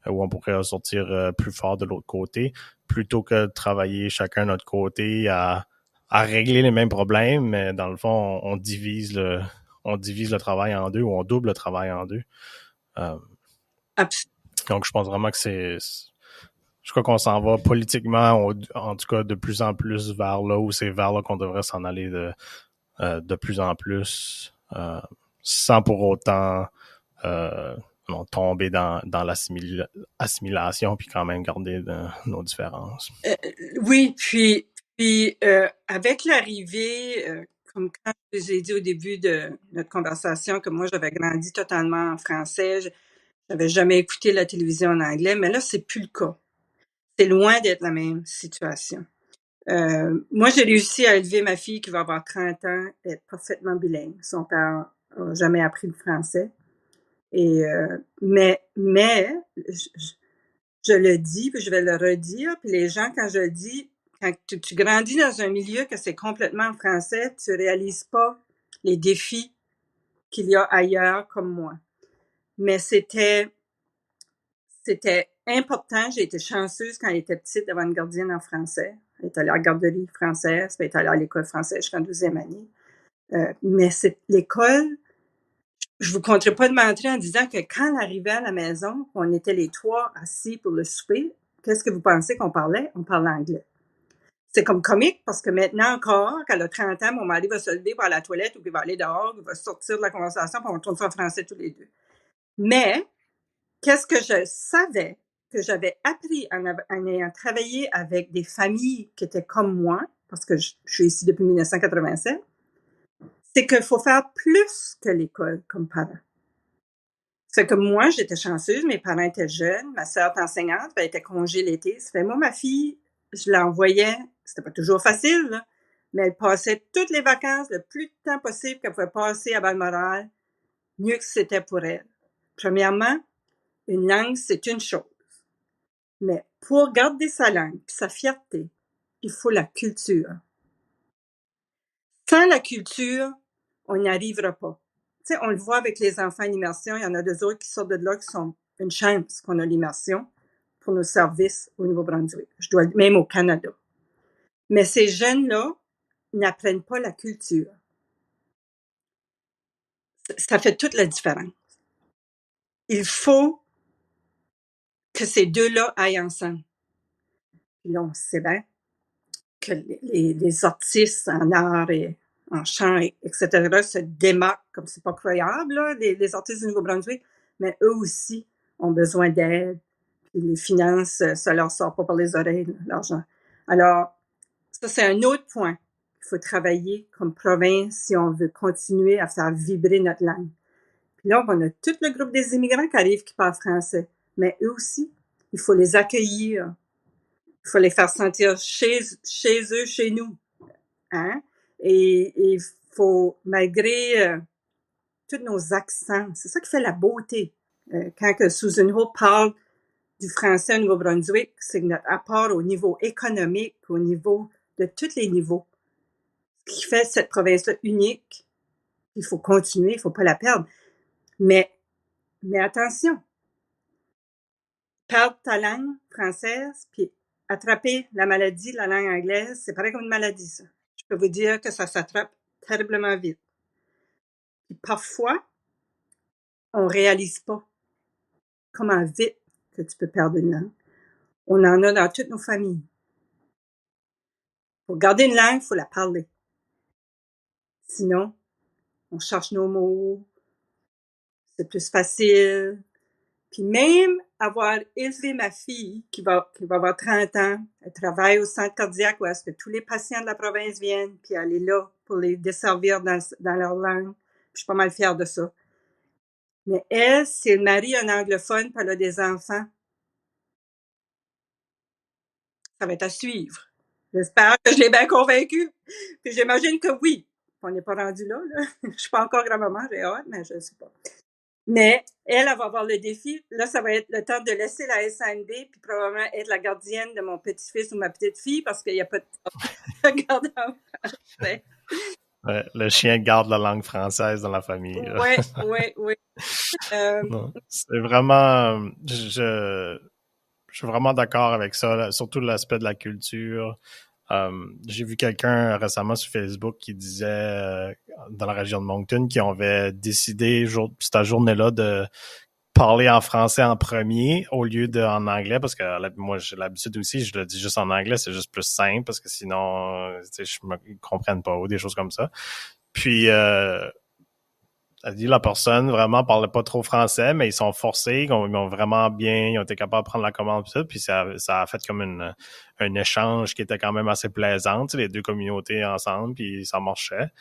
où on pourrait sortir plus fort de l'autre côté, plutôt que de travailler chacun de notre côté à régler les mêmes problèmes, mais dans le fond, on divise le travail en deux, ou on double le travail en deux. Donc, je pense vraiment que je crois qu'on s'en va politiquement, en tout cas, de plus en plus vers là, où c'est vers là qu'on devrait s'en aller de plus en plus, sans pour autant tomber dans l'assimilation, puis quand même garder nos différences. Oui, puis avec l'arrivée, comme quand je vous ai dit au début de notre conversation que moi j'avais grandi totalement en français, j'avais jamais écouté la télévision en anglais, mais là c'est plus le cas. C'est loin d'être la même situation. Moi j'ai réussi à élever ma fille qui va avoir 30 ans, être parfaitement bilingue. Son père n'a jamais appris le français. Et mais je le dis, puis je vais le redire, puis les gens, quand je le dis, quand tu grandis dans un milieu que c'est complètement en français, tu réalises pas les défis qu'il y a ailleurs comme moi. Mais c'était important. J'ai été chanceuse quand elle était petite d'avoir une gardienne en français. Elle est allée à la garderie française, puis elle est allée à l'école française jusqu'en 12e année. Mais l'école, je vous compterai pas de mentir en disant que quand elle arrivait à la maison, on était les trois assis pour le souper, qu'est-ce que vous pensez qu'on parlait? On parlait anglais. C'est comme comique parce que maintenant encore, quand elle a 30 ans, mon mari va se lever pour aller à la toilette ou qu'il va aller dehors, il va sortir de la conversation puis on tourne ça en français tous les deux. Mais, qu'est-ce que je savais que j'avais appris en ayant travaillé avec des familles qui étaient comme moi, parce que je suis ici depuis 1987, c'est qu'il faut faire plus que l'école comme parent. C'est que moi, j'étais chanceuse, mes parents étaient jeunes, ma sœur est enseignante, elle était congé l'été. Ça fait, moi, ma fille, je l'envoyais, c'était pas toujours facile, là, mais elle passait toutes les vacances le plus de temps possible qu'elle pouvait passer à Balmoral, mieux que c'était pour elle. Premièrement, une langue, c'est une chose. Mais pour garder sa langue et sa fierté, il faut la culture. Sans la culture, on n'y arrivera pas. Tu sais, on le voit avec les enfants en immersion, il y en a deux autres qui sortent de là qui sont une chance qu'on a l'immersion pour nos services au Nouveau-Brunswick, même au Canada. Mais ces jeunes-là n'apprennent pas la culture. Ça fait toute la différence. Il faut que ces deux-là aillent ensemble. Puis là, on sait bien que les artistes en art et en chant, etc., se démarquent comme c'est pas croyable, là, les artistes du Nouveau-Brunswick, mais eux aussi ont besoin d'aide. Puis les finances, ça leur sort pas par les oreilles, l'argent. Alors, ça, c'est un autre point. Il faut travailler comme province si on veut continuer à faire vibrer notre langue. Puis là, on a tout le groupe des immigrants qui arrivent qui parlent français. Mais eux aussi, il faut les accueillir. Il faut les faire sentir chez eux, chez nous. Hein? Et il faut, malgré tous nos accents, c'est ça qui fait la beauté. Quand que Susan Hope parle du français au Nouveau-Brunswick, c'est notre apport au niveau économique, au niveau de tous les niveaux. Ce qui fait cette province-là unique, il faut continuer, il faut pas la perdre. Mais attention, perdre ta langue française, puis attraper la maladie de la langue anglaise, c'est pareil comme une maladie, ça. Je peux vous dire que ça s'attrape terriblement vite. Puis parfois, on réalise pas comment vite que tu peux perdre une langue. On en a dans toutes nos familles. Pour garder une langue, il faut la parler. Sinon, on cherche nos mots, c'est plus facile. Puis même avoir élevé ma fille, qui va avoir 30 ans, elle travaille au centre cardiaque où est-ce que tous les patients de la province viennent, puis elle est là pour les desservir dans leur langue. Puis je suis pas mal fière de ça. Mais elle, si elle marie un anglophone, puis elle a des enfants, ça va être à suivre. J'espère que je l'ai bien convaincue. Puis j'imagine que oui. On n'est pas rendu là, là. Je suis pas encore grand-maman, j'ai hâte, mais je ne sais pas. Mais elle va avoir le défi. Là, ça va être le temps de laisser la SANB puis probablement être la gardienne de mon petit-fils ou ma petite-fille parce qu'il n'y a pas de garde en français. Ouais, le chien garde la langue française dans la famille. Oui. Non, c'est vraiment... Je suis vraiment d'accord avec ça, là, surtout l'aspect de la culture. J'ai vu quelqu'un récemment sur Facebook qui disait dans la région de Moncton qu'ils avaient décidé cette journée-là de parler en français en premier au lieu de en anglais, parce que moi j'ai l'habitude aussi, je le dis juste en anglais, c'est juste plus simple parce que sinon je me comprenne pas ou des choses comme ça. Puis elle dit la personne vraiment parlait pas trop français, mais ils sont forcés, ils ont vraiment bien, ils ont été capables de prendre la commande puis ça a fait comme un échange qui était quand même assez plaisant, les deux communautés ensemble, puis ça marchait.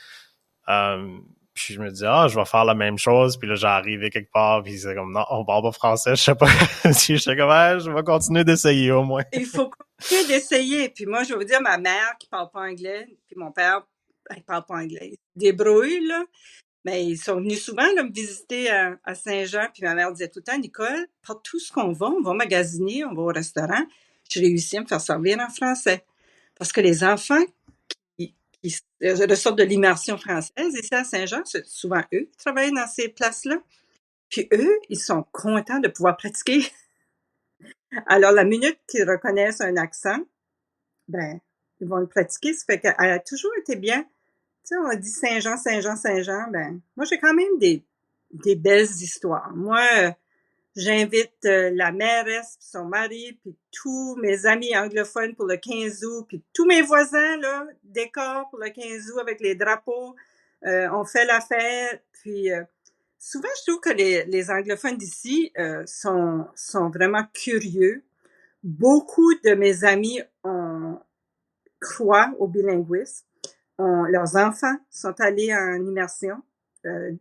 Puis je me dis je vais faire la même chose, puis là j'arrivais quelque part, puis c'est comme non, on parle pas français, je sais pas. J'étais comme je vais continuer d'essayer au moins. Il faut continuer d'essayer. Puis moi, je vais vous dire, ma mère qui parle pas anglais, puis mon père, il parle pas anglais. Ils se débrouillent, là. Mais ils sont venus souvent là, me visiter à Saint-Jean, puis ma mère disait tout le temps, Nicole, partout ce qu'on on va magasiner, on va au restaurant, je réussis à me faire servir en français. Parce que les enfants qui ressortent de l'immersion française ici à Saint-Jean, c'est souvent eux qui travaillent dans ces places-là. Puis eux, ils sont contents de pouvoir pratiquer. Alors, la minute qu'ils reconnaissent un accent, ben, ils vont le pratiquer. Ça fait qu'elle a toujours été bien. Tu sais, on dit Saint-Jean, Saint-Jean, Saint-Jean. Ben, moi, j'ai quand même des belles histoires. Moi, j'invite la mairesse, puis son mari, puis tous mes amis anglophones pour le 15 août, puis tous mes voisins, là, décorent pour le 15 août avec les drapeaux. On fait la fête, puis souvent, je trouve que les anglophones d'ici sont vraiment curieux. Beaucoup de mes amis croient au bilinguisme. Leurs enfants sont allés en immersion.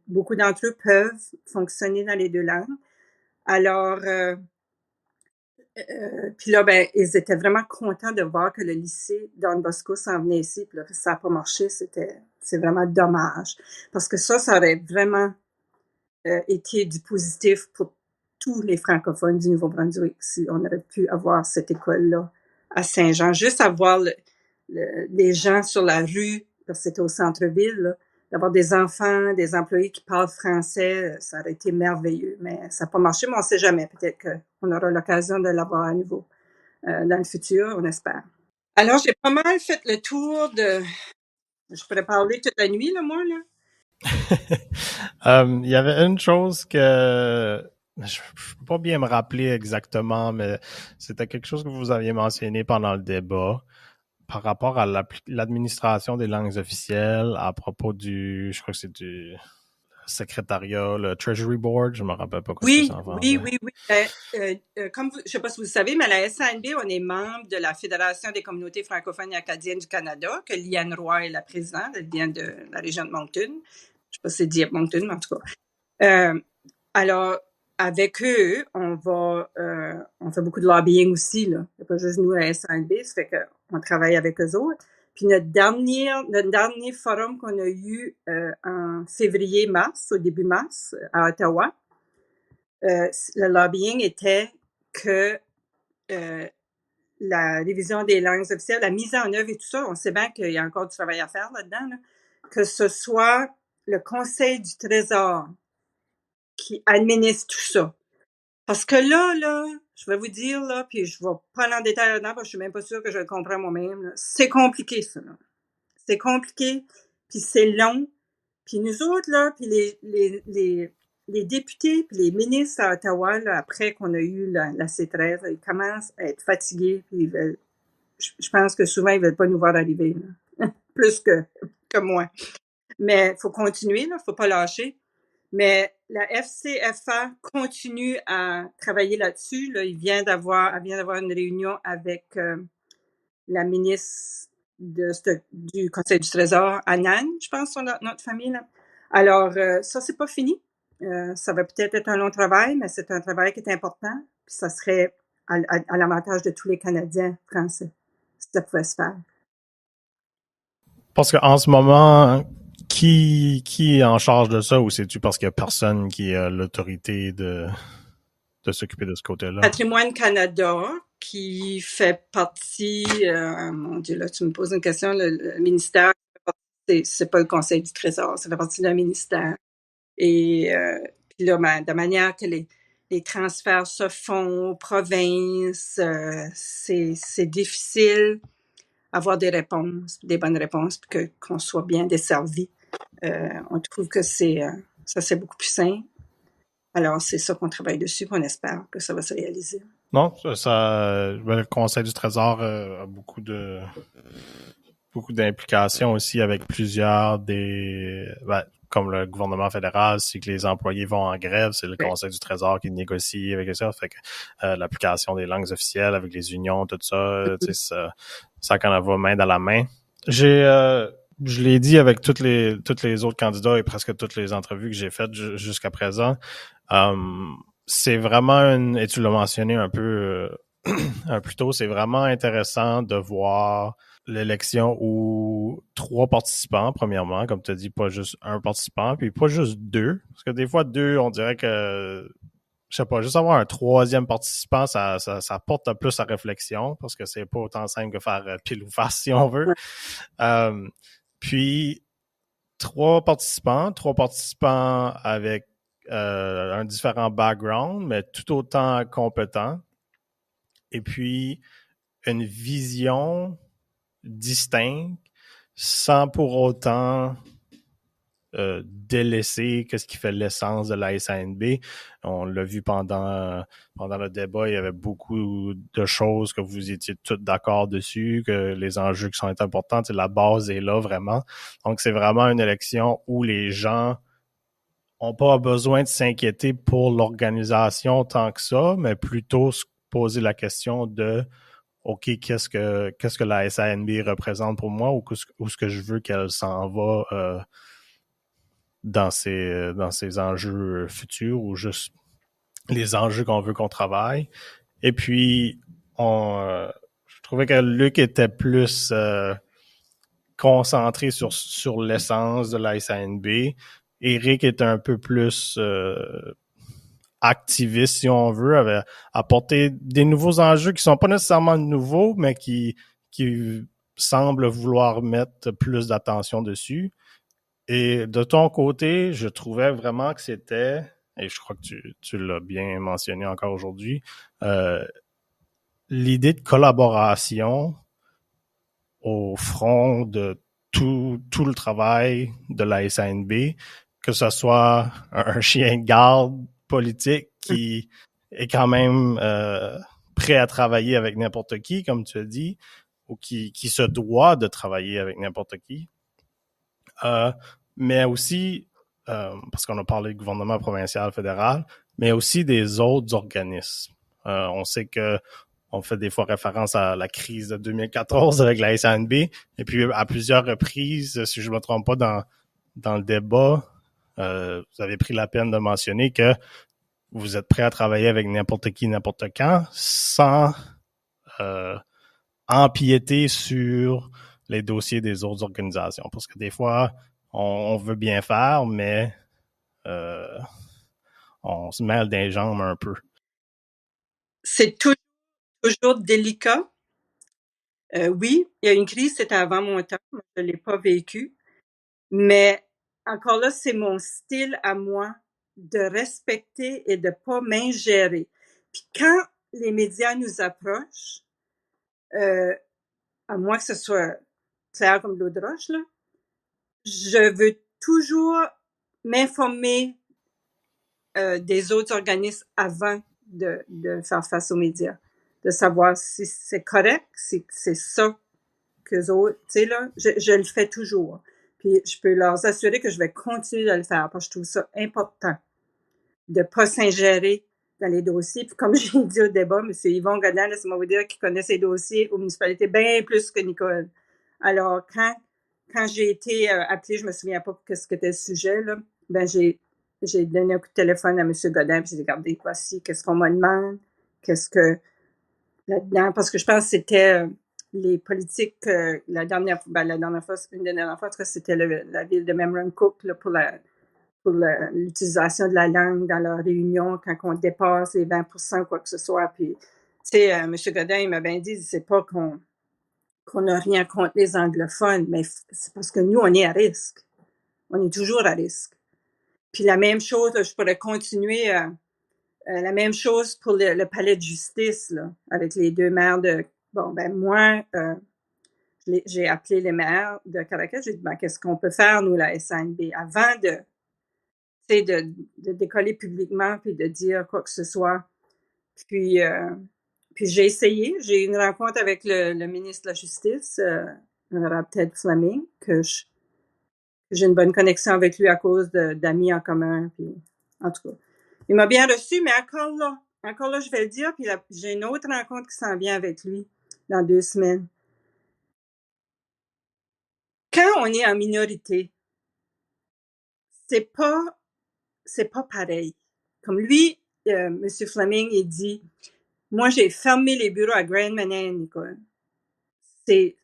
Beaucoup d'entre eux peuvent fonctionner dans les deux langues. Alors, puis là, ben, ils étaient vraiment contents de voir que le lycée Don Bosco s'en venait ici. Puis là, ça n'a pas marché. C'est vraiment dommage. Parce que ça aurait vraiment été du positif pour tous les francophones du Nouveau-Brunswick si on aurait pu avoir cette école-là à Saint-Jean. Juste avoir les gens sur la rue, parce que c'était au centre-ville, là, d'avoir des enfants, des employés qui parlent français, ça aurait été merveilleux. Mais ça n'a pas marché, mais on ne sait jamais. Peut-être qu'on aura l'occasion de l'avoir à nouveau dans le futur, on espère. Alors, j'ai pas mal fait le tour de... Je pourrais parler toute la nuit, là, moi, là. Il y avait une chose que je peux pas bien me rappeler exactement, mais c'était quelque chose que vous aviez mentionné pendant le débat par rapport à l'administration des langues officielles à propos je crois que c'est du secrétariat, le Treasury Board, je me rappelle pas quoi c'est en français. Oui. Comme je sais pas si vous le savez, mais à la SANB, on est membre de la Fédération des communautés francophones et acadiennes du Canada, que Liane Roy est la présidente, elle vient de la région de Moncton. Je sais pas si c'est Dieppe Moncton, mais en tout cas. Alors, avec eux, on fait beaucoup de lobbying aussi, là. C'est pas juste nous à la SANB, ça fait qu'on travaille avec eux autres. Puis notre dernier forum qu'on a eu en février-mars, au début mars, à Ottawa, le lobbying était que la révision des langues officielles, la mise en œuvre et tout ça, on sait bien qu'il y a encore du travail à faire là-dedans, là, que ce soit le Conseil du Trésor qui administre tout ça. Parce que là, je vais vous dire, là, puis je vais pas aller en détail là-dedans parce que je suis même pas sûre que je le comprends moi-même, là. C'est compliqué, ça, là. C'est compliqué, puis c'est long. Puis nous autres, là, puis les députés puis les ministres à Ottawa, là, après qu'on a eu la C13, ils commencent à être fatigués, puis je pense que souvent, ils veulent pas nous voir arriver, là. Plus que moi. Mais il faut continuer, là, faut pas lâcher. Mais la FCFA continue à travailler là-dessus. Là, elle vient d'avoir une réunion avec la ministre du Conseil du Trésor, Annan, je pense, notre famille. Là. Alors, ça, c'est pas fini. Ça va peut-être être un long travail, mais c'est un travail qui est important. Puis ça serait à l'avantage de tous les Canadiens français, si ça pouvait se faire. Parce qu'en ce moment, qui est en charge de ça, ou c'est-tu parce qu'il y a personne qui a l'autorité de s'occuper de ce côté-là? Patrimoine Canada, qui fait partie, mon Dieu, là, tu me poses une question, le ministère fait partie c'est pas le Conseil du Trésor, ça fait partie d'un ministère. Et puis là, de manière que les transferts se font aux provinces, c'est difficile avoir des réponses, des bonnes réponses, puis qu'on soit bien desservi. On trouve que ça, c'est beaucoup plus simple. Alors, c'est ça qu'on travaille dessus, puis on espère que ça va se réaliser. Non, le Conseil du Trésor a beaucoup d'implications aussi avec plusieurs comme le gouvernement fédéral, si que les employés vont en grève, c'est le Conseil du Trésor qui négocie avec ça. Fait que l'application des langues officielles avec les unions, tout ça, ça qu'on va main dans la main. Je l'ai dit avec tous les autres candidats et presque toutes les entrevues que j'ai faites jusqu'à présent. C'est vraiment et tu l'as mentionné un peu plus tôt, c'est vraiment intéressant de voir l'élection où 3 participants, premièrement, comme tu as dit, pas juste un participant, puis pas juste 2, parce que des fois 2, on dirait que, je sais pas, juste avoir un 3e participant, ça porte plus à réflexion, parce que c'est pas autant simple que faire pile ou face, si on veut. Puis 3 participants avec un différent background, mais tout autant compétents. Et puis, une vision distincte, sans pour autant délaisser ce qui fait l'essence de la SANB. On l'a vu pendant le débat, il y avait beaucoup de choses que vous étiez tous d'accord dessus, que les enjeux qui sont importants, la base est là vraiment. Donc, c'est vraiment une élection où les gens n'ont pas besoin de s'inquiéter pour l'organisation tant que ça, mais plutôt se poser la question de OK, qu'est-ce que la SANB représente pour moi ou ce que je veux qu'elle s'en va dans ses enjeux futurs ou juste les enjeux qu'on veut qu'on travaille. Et puis, je trouvais que Luc était plus concentré sur l'essence de la SANB. Eric était un peu plus activiste, si on veut, avait apporté des nouveaux enjeux qui sont pas nécessairement nouveaux, mais qui semblent vouloir mettre plus d'attention dessus. Et de ton côté, je trouvais vraiment que c'était, et je crois que tu l'as bien mentionné encore aujourd'hui, l'idée de collaboration au front de tout le travail de la SANB, que ce soit un chien de garde politique qui est quand même prêt à travailler avec n'importe qui, comme tu as dit, ou qui se doit de travailler avec n'importe qui. Mais aussi, parce qu'on a parlé du gouvernement provincial, fédéral, mais aussi des autres organismes. On sait que on fait des fois référence à la crise de 2014 avec la SANB, et puis à plusieurs reprises, si je ne me trompe pas, dans le débat, vous avez pris la peine de mentionner que vous êtes prêt à travailler avec n'importe qui, n'importe quand, sans empiéter sur les dossiers des autres organisations. Parce que des fois, on veut bien faire, mais on se mêle des jambes un peu. C'est toujours délicat. Oui, il y a une crise, c'était avant mon temps, je ne l'ai pas vécu. Mais encore là, c'est mon style à moi de respecter et de pas m'ingérer. Puis quand les médias nous approchent, à moins que ce soit clair comme de l'eau de roche, là, je veux toujours m'informer des autres organismes avant de faire face aux médias, de savoir si c'est correct, si c'est ça qu'eux autres, tu sais là, je le fais toujours. Puis je peux leur assurer que je vais continuer de le faire parce que je trouve ça important de pas s'ingérer dans les dossiers. Puis comme j'ai dit au débat, M. Yvon Godin, laissez-moi vous dire qu'il connaît ses dossiers aux municipalités bien plus que Nicole. Alors, quand j'ai été appelée, je me souviens pas qu'est-ce que était le sujet, là, ben j'ai donné un coup de téléphone à M. Godin, puis j'ai dit, regardez, voici, qu'est-ce qu'on me demande, qu'est-ce que là-dedans, parce que je pense que c'était les politiques, une des dernières fois, en tout cas, c'était la ville de Memramcook, là, pour l'utilisation de la langue dans leur réunion quand on dépasse les 20%, quoi que ce soit. Puis, tu sais, M. Godin, il m'a bien dit, c'est pas qu'on qu'on n'a rien contre les anglophones, mais c'est parce que nous, on est à risque. On est toujours à risque. Puis la même chose, là, je pourrais continuer la même chose pour le palais de justice, là, avec les deux maires de... Bon, ben moi, j'ai appelé les maires de Caracas, j'ai dit, ben, qu'est-ce qu'on peut faire, nous, la SANB, avant de décoller publiquement puis de dire quoi que ce soit. Puis j'ai essayé. J'ai eu une rencontre avec le ministre de la Justice, l'honorable Ted Fleming, que j'ai une bonne connexion avec lui à cause d'amis en commun. Puis, en tout cas, il m'a bien reçu, mais encore là, je vais le dire. Puis j'ai une autre rencontre qui s'en vient avec lui dans 2 semaines. Quand on est en minorité, c'est pas pareil. Comme lui, M. Fleming, il dit, moi, j'ai fermé les bureaux à Grand Manan, Nicole. C'est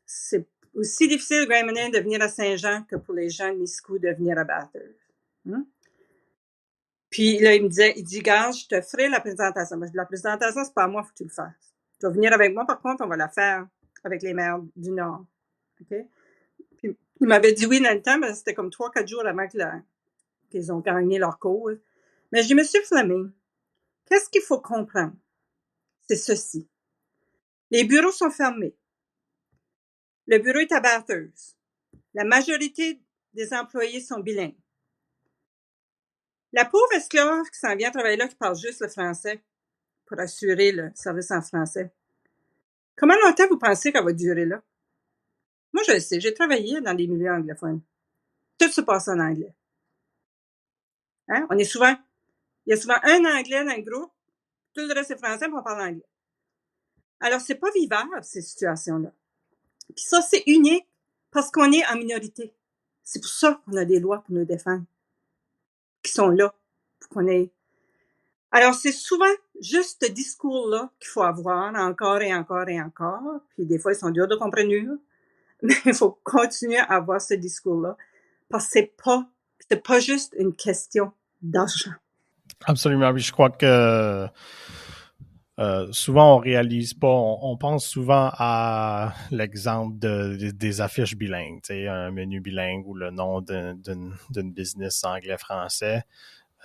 aussi difficile, Grand Manan, de venir à Saint-Jean que pour les gens de Miscou de venir à Bathurst. Puis là, il dit, gars, je te ferai la présentation. Moi, je dis, la présentation, c'est pas à moi, faut que tu le fasses. Tu vas venir avec moi, par contre, on va la faire avec les maires du Nord. OK? Puis, il m'avait dit oui dans le temps, mais c'était comme 3-4 jours avant qu'ils ont gagné leur cause. Mais je dis, Monsieur Fleming, qu'est-ce qu'il faut comprendre? C'est ceci. Les bureaux sont fermés. Le bureau est à Bathurst. La majorité des employés sont bilingues. La pauvre esclave qui s'en vient travailler là, qui parle juste le français pour assurer le service en français. Comment longtemps vous pensez qu'elle va durer là? Moi, je le sais, j'ai travaillé dans des milieux anglophones. Tout se passe en anglais. Hein? Il y a souvent un anglais dans le groupe, tout le reste est français, puis on parle anglais. Alors, c'est pas vivable, ces situations-là. Puis ça, c'est unique parce qu'on est en minorité. C'est pour ça qu'on a des lois pour nous défendre, qui sont là, pour qu'on ait... Alors, c'est souvent juste ce discours-là qu'il faut avoir encore et encore et encore. Puis des fois, ils sont durs de comprendre, mais il faut continuer à avoir ce discours-là parce que c'est pas juste une question d'argent. Absolument, oui. Je crois que souvent on réalise pas, on pense souvent à l'exemple des affiches bilingues, tu sais, un menu bilingue ou le nom d'une business anglais-français.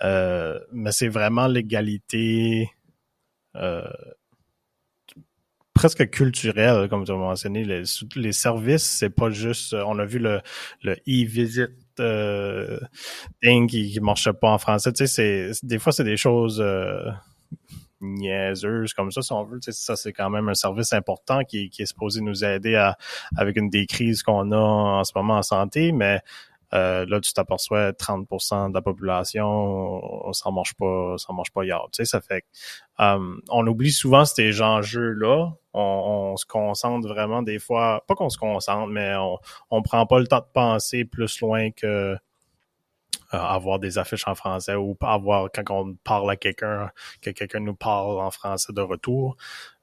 Mais c'est vraiment l'égalité presque culturelle, comme tu as mentionné. Les services, c'est pas juste... On a vu le e-visit thing qui marchait pas en français. Tu sais, des fois, c'est des choses niaiseuses comme ça, si on veut. Tu sais, ça, c'est quand même un service important qui est supposé nous aider avec une des crises qu'on a en ce moment en santé, mais là, tu t'aperçois 30% de la population, ça marche pas hier. Tu sais, ça fait on oublie souvent ces enjeux-là. On se concentre vraiment des fois, pas qu'on se concentre, mais on prend pas le temps de penser plus loin que avoir des affiches en français ou avoir, quand on parle à quelqu'un, que quelqu'un nous parle en français de retour,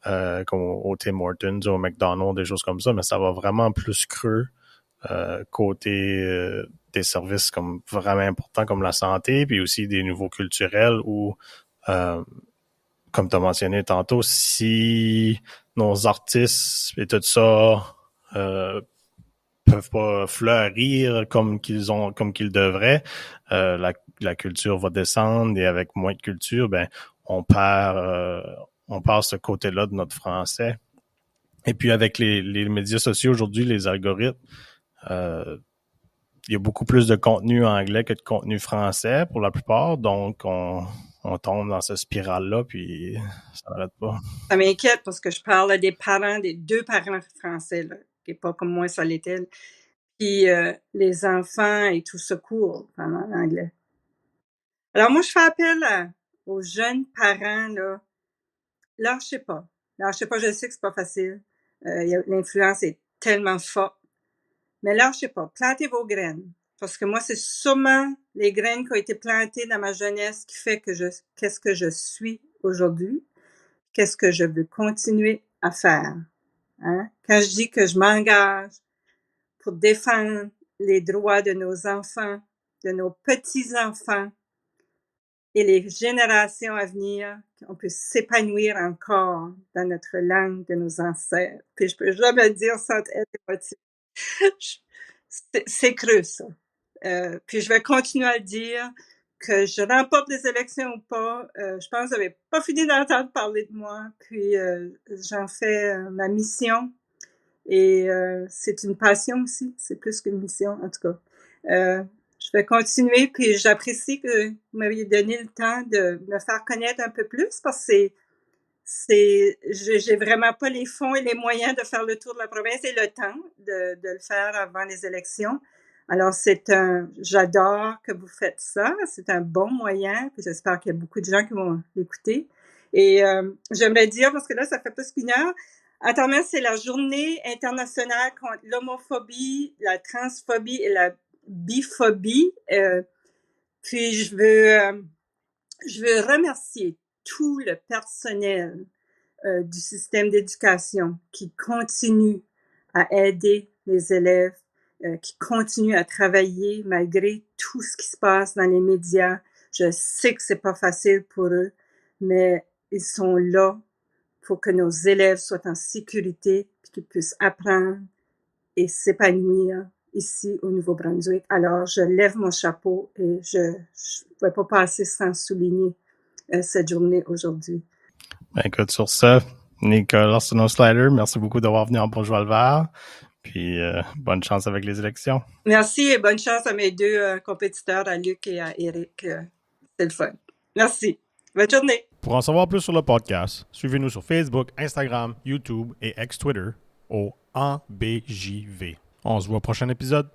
comme au Tim Hortons ou au McDonald's, des choses comme ça, mais ça va vraiment plus creux côté des services comme vraiment importants comme la santé, puis aussi des niveaux culturels où, comme tu as mentionné tantôt, si nos artistes et tout ça peuvent pas fleurir comme qu'ils devraient, la culture va descendre et avec moins de culture, ben on perd ce côté-là de notre français. Et puis avec les médias sociaux aujourd'hui, les algorithmes, il y a beaucoup plus de contenu anglais que de contenu français pour la plupart, donc on tombe dans cette spirale-là, puis ça n'arrête pas. Ça m'inquiète parce que je parle des parents, des 2 parents français, là, qui n'est pas comme moi, ça l'était. Puis les enfants et tout se courent pendant l'anglais. Alors moi, je fais appel aux jeunes parents, là. Lâchez pas, je sais que c'est pas facile. L'influence est tellement forte. Mais lâchez pas, plantez vos graines. Parce que moi, c'est sûrement les graines qui ont été plantées dans ma jeunesse qui fait qu'est-ce que je suis aujourd'hui, qu'est-ce que je veux continuer à faire. Hein? Quand je dis que je m'engage pour défendre les droits de nos enfants, de nos petits-enfants, et les générations à venir, qu'on puisse s'épanouir encore dans notre langue de nos ancêtres. Puis je peux jamais dire sans être émotive. C'est creux, ça. Puis je vais continuer à le dire, que je remporte les élections ou pas. Je pense que vous n'avez pas fini d'entendre parler de moi. Puis j'en fais ma mission. Et c'est une passion aussi. C'est plus qu'une mission, en tout cas. Je vais continuer, puis j'apprécie que vous m'aviez donné le temps de me faire connaître un peu plus, parce que j'ai vraiment pas les fonds et les moyens de faire le tour de la province et le temps de le faire avant les élections. Alors j'adore que vous faites ça. C'est un bon moyen, puis j'espère qu'il y a beaucoup de gens qui vont l'écouter. Et j'aimerais dire, parce que là, ça fait plus qu'une heure, attends, c'est la journée internationale contre l'homophobie, la transphobie et la biphobie. Puis je veux remercier tout le personnel du système d'éducation qui continue à aider les élèves, qui continue à travailler malgré tout ce qui se passe dans les médias. Je sais que c'est pas facile pour eux, mais ils sont là pour que nos élèves soient en sécurité, puis qu'ils puissent apprendre et s'épanouir ici au Nouveau-Brunswick. Alors, je lève mon chapeau et je ne pouvais pas passer sans souligner cette journée aujourd'hui. Ben écoute, sur ça, Nicolas Arsenault-Slider, merci beaucoup d'avoir venu en Bourgeois-le-Vert. Puis bonne chance avec les élections. Merci et bonne chance à mes deux compétiteurs, à Luc et à Eric. C'est le fun. Merci. Bonne journée. Pour en savoir plus sur le podcast, suivez-nous sur Facebook, Instagram, YouTube et ex-Twitter au ABJV. On se voit au prochain épisode.